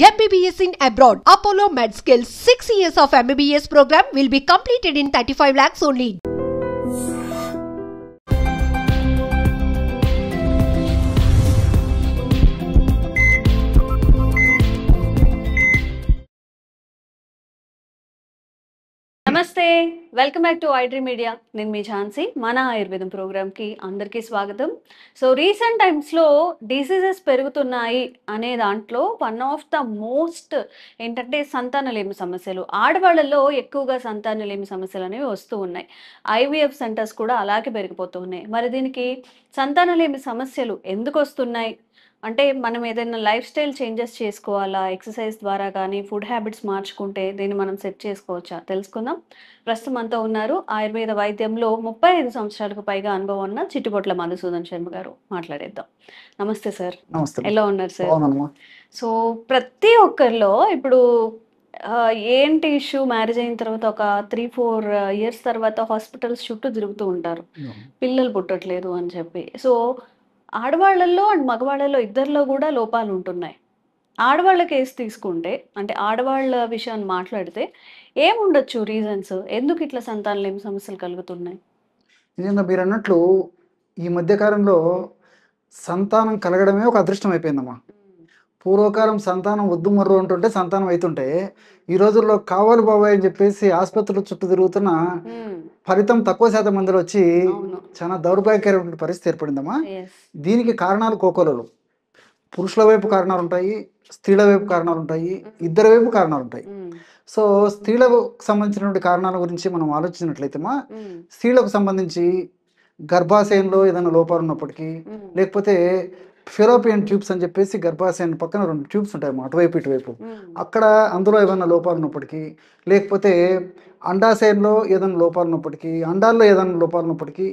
MBBS in abroad. Apollo MedSkill 6 years of MBBS program will be completed in 35 lakhs only. నమస్తే, welcome back to iDream media. నేను మీ ఝాన్సీ. మన ఆయుర్వేదం ప్రోగ్రామ్కి అందరికీ స్వాగతం. సో రీసెంట్ టైమ్స్లో డిసీజెస్ పెరుగుతున్నాయి అనే దాంట్లో వన్ ఆఫ్ ద మోస్ట్ ఏంటంటే సంతానలేమి సమస్యలు. ఆడవాళ్ళలో ఎక్కువగా సంతానలేమి సమస్యలు అనేవి వస్తూ ఉన్నాయి. ఐవీఎఫ్ సెంటర్స్ కూడా అలాగే పెరిగిపోతూ ఉన్నాయి. మరి దీనికి సంతానలేమి సమస్యలు ఎందుకు వస్తున్నాయి అంటే మనం ఏదైనా లైఫ్ స్టైల్ చేంజెస్ చేసుకోవాలా, ఎక్సర్సైజ్ ద్వారా కానీ ఫుడ్ హ్యాబిట్స్ మార్చుకుంటే దీన్ని మనం సెట్ చేసుకోవచ్చా తెలుసుకుందాం. ప్రస్తుతం అంతా ఉన్నారు ఆయుర్వేద వైద్యంలో 35 సంవత్సరాలకు పైగా అనుభవం ఉన్న చిట్టుబొట్ల మధుసూదన్ శర్మ గారు. మాట్లాడేద్దాం. నమస్తే సార్. నమస్తే. ఎలా ఉన్నారు సార్? అవునమ్మా. సో ప్రతి ఒక్కరిలో ఇప్పుడు ఏంటి ఇష్యూ, మ్యారేజ్ అయిన తర్వాత ఒక 3-4 ఇయర్స్ తర్వాత హాస్పిటల్స్ చుట్టూ తిరుగుతూ ఉంటారు, పిల్లలు పుట్టట్లేదు అని చెప్పి. సో ఆడవాళ్ళల్లో అండ్ మగవాళ్ళలో ఇద్దరిలో కూడా లోపాలు ఉంటున్నాయి. ఆడవాళ్ళ కేసు తీసుకుంటే అంటే ఆడవాళ్ళ విషయాన్ని మాట్లాడితే ఏముండొచ్చు రీజన్స్, ఎందుకు ఇట్లా సంతానలేమి సమస్యలు కలుగుతున్నాయి? నిజంగా మీరు అన్నట్లు ఈ మధ్యకాలంలో సంతానం కలగడమే ఒక అదృష్టం అయిపోయిందమ్మా. పూర్వకాలం సంతానం వద్దు మర్రు అంటుంటే సంతానం అవుతుంటే ఈ రోజుల్లో కావాలి బాబాయ్ అని చెప్పేసి ఆసుపత్రుల చుట్టూ తిరుగుతున్న ఫలితం తక్కువ శాతం మందిలో వచ్చి చాలా దౌర్భాగ్యకరమైన పరిస్థితి ఏర్పడిందమ్మా. దీనికి కారణాలు కోకొలలు. పురుషుల వైపు కారణాలు ఉంటాయి, స్త్రీల వైపు కారణాలు ఉంటాయి, ఇద్దరి వైపు కారణాలు ఉంటాయి. సో స్త్రీలకు సంబంధించినటువంటి కారణాల గురించి మనం ఆలోచించినట్లయితేమా, స్త్రీలకు సంబంధించి గర్భాశయంలో ఏదైనా లోపాలు ఉన్నప్పటికీ, లేకపోతే ఫెలోపియన్ ట్యూబ్స్ అని చెప్పేసి గర్భాశయం పక్కన 2 ట్యూబ్స్ ఉంటాయి అటువైపు ఇటువైపు, అక్కడ అందులో ఏదైనా లోపాలు ఉన్నప్పటికీ, లేకపోతే అండాశయంలో ఏదైనా లోపాలు ఉన్నప్పటికీ, అండాల్లో ఏదైనా లోపాలు ఉన్నప్పటికీ,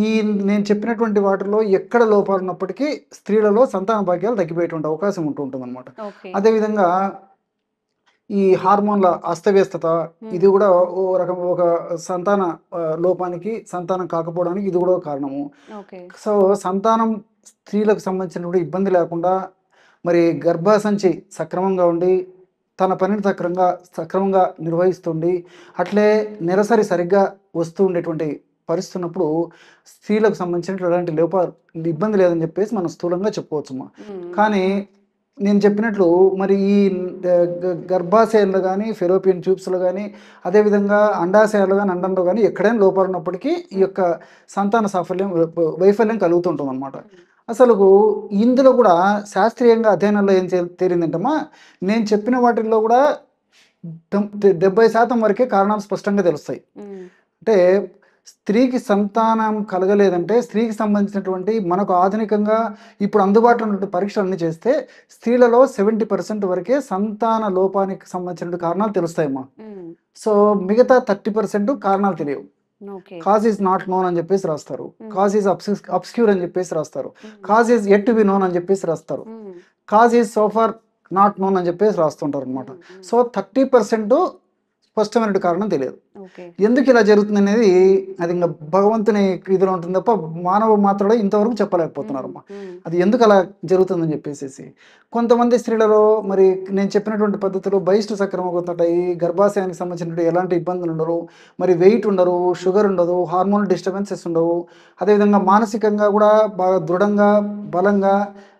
ఈ నేను చెప్పినటువంటి వాటిలో ఎక్కడ లోపాలు ఉన్నప్పటికీ స్త్రీలలో సంతాన భాగ్యాలు తగ్గిపోయేటువంటి అవకాశం ఉంటుంది అనమాట. అదేవిధంగా ఈ హార్మోన్ల అస్తవ్యస్తత, ఇది కూడా ఒక సంతాన లోపానికి, సంతానం కాకపోవడానికి ఇది కూడా కారణము. సో సంతానం స్త్రీలకు సంబంధించినటువంటి ఇబ్బంది లేకుండా మరి గర్భసంచి సక్రమంగా ఉండి తన పనిని సక్రమంగా నిర్వహిస్తుండి అట్లే నెలసరి సరిగ్గా వస్తూ ఉండేటువంటి పరిస్థితి ఉన్నప్పుడు స్త్రీలకు సంబంధించినటువంటి ఇబ్బంది లేదని చెప్పేసి మనం స్థూలంగా చెప్పుకోవచ్చమ్మా. కానీ నేను చెప్పినట్లు మరి ఈ గర్భాశయాల్లో కానీ, ఫెలోపియన్ ట్యూబ్స్లో కానీ, అదేవిధంగా అండాశయాలు కానీ, అండంలో కానీ ఎక్కడైనా లోపాలు ఉన్నప్పటికీ ఈ యొక్క సంతాన వైఫల్యం కలుగుతుంటుంది అనమాట. అసలు ఇందులో కూడా శాస్త్రీయంగా అధ్యయనంలో ఏం తేలిందంటమ్మా, నేను చెప్పిన వాటిల్లో కూడా 70% వరకే కారణాలు స్పష్టంగా తెలుస్తాయి. అంటే స్త్రీకి సంతానం కలగలేదంటే స్త్రీకి సంబంధించినటువంటి మనకు ఆధునికంగా ఇప్పుడు అందుబాటులో ఉన్న పరీక్షలన్నీ చేస్తే స్త్రీలలో 70% వరకే సంతాన లోపానికి సంబంధించిన కారణాలు తెలుస్తాయమ్మా. సో మిగతా 30% కారణాలు తెలియవు. కాజ్ ఈజ్ నాట్ నోన్ అని చెప్పేసి రాస్తారు, కాజ్ ఈజ్ అబ్స్క్యూర్ అని చెప్పేసి రాస్తారు, cause is at to be known అని చెప్పేసి రాస్తారు, cause is so far not known అని చెప్పేసి రాస్తుంటారు అనమాట. సో 30% స్పష్టమైన కారణం తెలియదు. ఎందుకు ఇలా జరుగుతుంది అనేది అది ఇంకా భగవంతుని ఇదిలో ఉంటుంది తప్ప మానవ మాత్రలో ఇంతవరకు చెప్పలేకపోతున్నారమ్మా. అది ఎందుకు అలా జరుగుతుందని చెప్పేసి కొంతమంది స్త్రీలలో మరి నేను చెప్పినటువంటి పద్ధతిలో బహిష్టు సక్రమంగా ఉంటాయి, గర్భాశయానికి సంబంధించినటువంటి ఎలాంటి ఇబ్బందులు ఉండరు, మరి వెయిట్ ఉండరు, షుగర్ ఉండదు, హార్మోనల్ డిస్టర్బెన్సెస్ ఉండవు, అదేవిధంగా మానసికంగా కూడా బాగా దృఢంగా బలంగా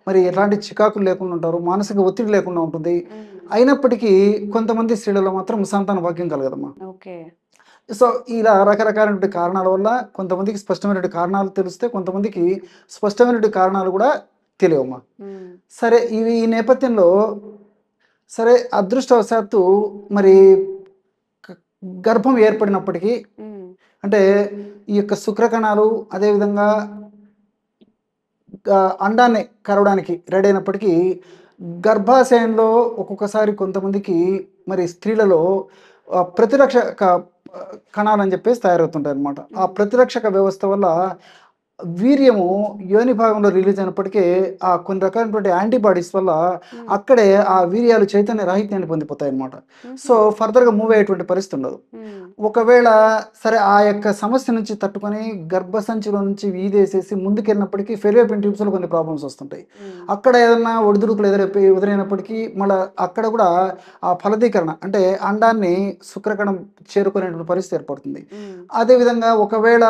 మరి ఎలాంటి చికాకులు లేకుండా ఉంటారు, మానసిక ఒత్తిడి లేకుండా ఉంటుంది. అయినప్పటికీ కొంతమంది స్త్రీలలో మాత్రం సంతాన భాగ్యం కలగదమ్మా. సో ఇలా రకరకాలైన కారణాల వల్ల కొంతమందికి స్పష్టమైన కారణాలు తెలిస్తే, కొంతమందికి స్పష్టమైన కారణాలు కూడా తెలియవమ్మా. సరే ఈ నేపథ్యంలో సరే అదృష్టవశాత్తు మరి గర్భం ఏర్పడినప్పటికీ అంటే ఈ యొక్క శుక్రకణాలు అదేవిధంగా అండాన్ని కరవడానికి రెడీ అయినప్పటికీ గర్భాశయంలో ఒక్కొక్కసారి కొంతమందికి మరి స్త్రీలలో ప్రతిరక్షక కణాలు అని చెప్పేసి తయారవుతుంటాయి అనమాట. ఆ ప్రతిరక్షక వ్యవస్థ వల్ల వీర్యము యోని భాగంలో రిలీజ్ అయినప్పటికీ ఆ కొన్ని రకాలైనటువంటి యాంటీబాడీస్ వల్ల అక్కడే ఆ వీర్యాలు చైతన్య రాహిత్యాన్ని పొందిపోతాయి అన్నమాట. సో ఫర్దర్గా మూవ్ అయ్యేటువంటి పరిస్థితి ఉండదు. ఒకవేళ సరే ఆ యొక్క సమస్య నుంచి తట్టుకొని గర్భసంచిలో నుంచి వీదేసేసి ముందుకెళ్ళినప్పటికీ ఫెలోపియన్ ట్యూబ్స్లో కొన్ని ప్రాబ్లమ్స్ వస్తుంటాయి. అక్కడ ఏదన్నా ఒడిదుడుకులు ఎదురైనప్పటికీ మళ్ళీ అక్కడ కూడా ఆ ఫలదీకరణ అంటే అండాన్ని శుక్రకణం చేరుకునేటువంటి పరిస్థితి ఏర్పడుతుంది. అదేవిధంగా ఒకవేళ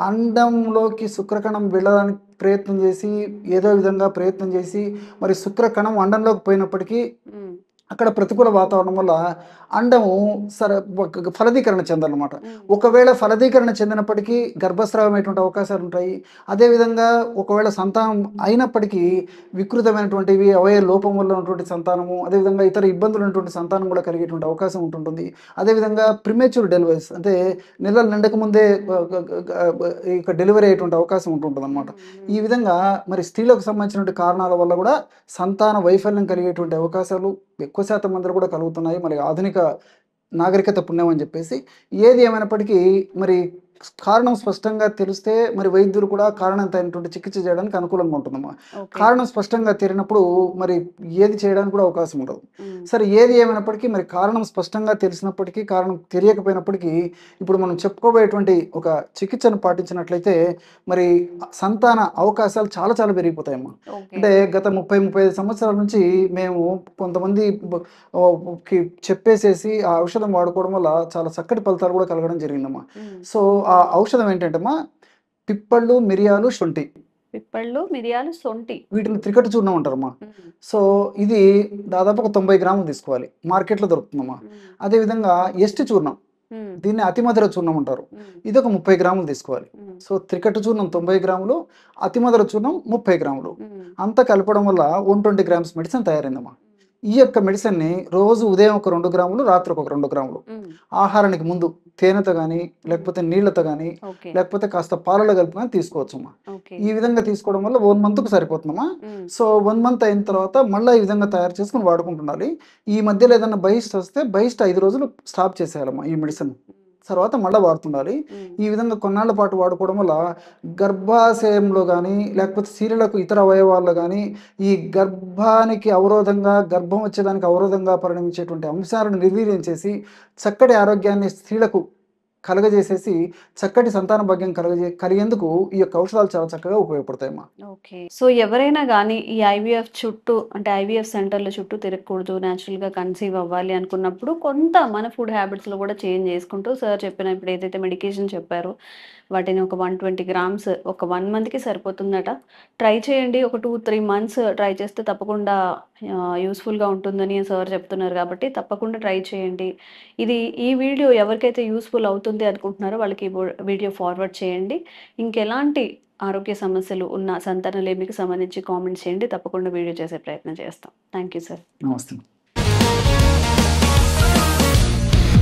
అండంలోకి శుక్రకణం వెళ్ళడానికి ప్రయత్నం చేసి ఏదో విధంగా ప్రయత్నం చేసి మరి శుక్రకణం అండంలోకి పోయినప్పటికీ అక్కడ ప్రతికూల వాతావరణం వల్ల అండము ఫలదీకరణ చెందాలన్నమాట. ఒకవేళ ఫలదీకరణ చెందినప్పటికీ గర్భస్రావమైనటువంటి అవకాశాలు ఉంటాయి. అదేవిధంగా ఒకవేళ సంతానం అయినప్పటికీ వికృతమైనటువంటివి అవయవ లోపం వల్ల ఉన్నటువంటి సంతానము, అదేవిధంగా ఇతర ఇబ్బందులు ఉన్నటువంటి సంతానం కూడా కలిగేటువంటి అవకాశం ఉంటుంటుంది. అదేవిధంగా ప్రిమేచ్యూర్ డెలివరీస్ అంటే నెలలు నిండక ముందే ఇక డెలివరీ అయ్యేటువంటి అవకాశం ఉంటుంటుంది అనమాట. ఈ విధంగా మరి స్త్రీలకు సంబంధించినటువంటి కారణాల వల్ల కూడా సంతాన వైఫల్యం కలిగేటువంటి అవకాశాలు ఎక్కువ శాతం మంది కూడా కలుగుతున్నాయి. మరి ఆధునిక నాగరికత పుణ్యం అని చెప్పేసి ఏది ఏమైనప్పటికీ మరి కారణం స్పష్టంగా తెలిస్తే మరి వైద్యులు కూడా కారణంతైనటువంటి చికిత్స చేయడానికి అనుకూలంగా ఉంటుందమ్మా. కారణం స్పష్టంగా తెలియనప్పుడు మరి ఏది చేయడానికి కూడా అవకాశం ఉండదు. సరే ఏది ఏమైనప్పటికీ మరి కారణం స్పష్టంగా తెలిసినప్పటికీ కారణం తెలియకపోయినప్పటికీ ఇప్పుడు మనం చెప్పుకోబోయేటువంటి ఒక చికిత్సను పాటించినట్లయితే మరి సంతాన అవకాశాలు చాలా చాలా పెరిగిపోతాయమ్మా. అంటే గత 30-35 సంవత్సరాల నుంచి మేము కొంతమంది చెప్పేసేసి ఆ ఔషధం వాడుకోవడం వల్ల చాలా చక్కటి ఫలితాలు కూడా కలగడం జరిగిందమ్మా. సో ఆ ఔషధం ఏంటంటేమ్మా పిప్పళ్ళు, మిరియాలు, శొంఠి. పిప్పళ్ళు, మిరియాలు, శొంఠి వీటిని త్రికట్టు చూర్ణం అంటారమ్మా. సో ఇది దాదాపు ఒక 90 గ్రాములు తీసుకోవాలి, మార్కెట్లో దొరుకుతుందమ్మా. అదేవిధంగా ఎస్టి చూర్ణం, దీన్ని అతిమధుర చూర్ణం అంటారు, ఇది ఒక 30 గ్రాములు తీసుకోవాలి. సో త్రికట్టు చూర్ణం 90 గ్రాములు, అతిమధుర చూర్ణం 30 గ్రాములు అంతా కలపడం వల్ల 120 గ్రామ్స్ మెడిసిన్ తయారైందమ్మా. ఈ యొక్క మెడిసిన్ని రోజు ఉదయం ఒక 2 గ్రాములు, రాత్రి ఒక 2 గ్రాములు ఆహారానికి ముందు తేనెతో కానీ లేకపోతే నీళ్లతో కానీ లేకపోతే కాస్త పాలలో కలుపుకొని తీసుకోవచ్చమ్మా. ఈ విధంగా తీసుకోవడం వల్ల 1 మంత్కు సరిపోతుందమ్మా. సో 1 మంత్ అయిన తర్వాత మళ్ళీ ఈ విధంగా తయారు చేసుకుని వాడుకుంటుండాలి. ఈ మధ్యలో ఏదైనా బహిష్ట వస్తే బహిష్ట 5 రోజులు స్టాప్ చేసేయాలమ్మా ఈ మెడిసిన్, తర్వాత మళ్ళీ వాడుతుండాలి. ఈ విధంగా కొన్నాళ్ల పాటు వాడుకోవడం వల్ల గర్భాశయంలో కానీ లేకపోతే స్త్రీలకు ఇతర అవయవాల్లో కానీ ఈ గర్భానికి అవరోధంగా గర్భం వచ్చేదానికి అవరోధంగా పరిణమించేటువంటి అంశాలను నిర్వీర్యం చేసి చక్కటి ఆరోగ్యాన్ని స్త్రీలకు కలగజేసేసి చక్కటి సంతాన భాగ్యం కలిగేందుకు ఈ యొక్క ఔషధాలు చాలా చక్కగా ఉపయోగపడతాయమ్మా. ఓకే. సో ఎవరైనా కానీ ఈ ఐవీఎఫ్ చుట్టూ అంటే ఐవీఎఫ్ సెంటర్ల చుట్టూ తిరగకూడదు, న్యాచురల్గా కన్సీవ్ అవ్వాలి అనుకున్నప్పుడు కొంత మన ఫుడ్ హ్యాబిట్స్లో కూడా చేంజ్ చేసుకుంటూ సార్ చెప్పిన ఇప్పుడు ఏదైతే మెడికేషన్ చెప్పారో వాటిని ఒక 120 గ్రామ్స్ ఒక 1 మంత్కి సరిపోతుందట. ట్రై చేయండి, ఒక 2-3 మంత్స్ ట్రై చేస్తే తప్పకుండా యూస్ఫుల్గా ఉంటుందని సార్ చెప్తున్నారు కాబట్టి తప్పకుండా ట్రై చేయండి. ఈ వీడియో ఎవరికైతే యూస్ఫుల్ అవుతుంది అనుకుంటున్నారో వాళ్ళకి వీడియో ఫార్వర్డ్ చేయండి. ఇంకెలాంటి ఆరోగ్య సమస్యలు ఉన్న సంతానలేమికి సంబంధించి కామెంట్స్ చేయండి, తప్పకుండా వీడియో చేసే ప్రయత్నం చేస్తాం. Thank you sir. నమస్తే.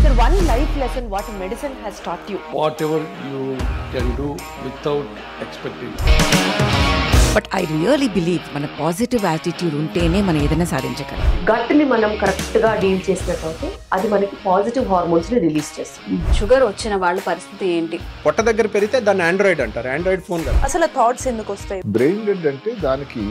Sir, one life lesson what medicine has taught you. Whatever you can do without expecting. But I really believe మన పాజిటివ్ యాటిట్యూడ్ ఉంటేనే మనం ఏదైనా సాధించగలం. గట్ ని మనం కరెక్ట్ గా డీల్ చేసినట్లయితే అది మనకి పాజిటివ్ హార్మోన్స్ ని రిలీజ్ చేస్తుంది. షుగర్ వచ్చిన వాళ్ళ పరిస్థితి ఏంటి? పొట్ట దగ్గర పెరిగితే దాన్ని ఆండ్రాయిడ్ అంటారు, ఆండ్రాయిడ్ ఫోన్ కదా. అసలు థాట్స్ ఎందుకు వస్తాయి? బ్రెయిన్ డెడ్ అంటే దానికి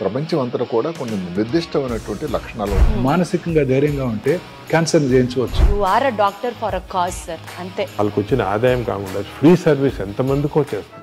ప్రపంచం అంతా కూడా కొన్ని నిర్దిష్టమైనటువంటి లక్షణాలు. మానసికంగా ధైర్యంగా ఉంటే క్యాన్సర్ జయించవచ్చు. You are a doctor for a cause sir, అంతే. వాళ్ళకి వచ్చిన ఆదాయం కాకుండా ఫ్రీ సర్వీస్ ఎంతమందికో చేస్తారు.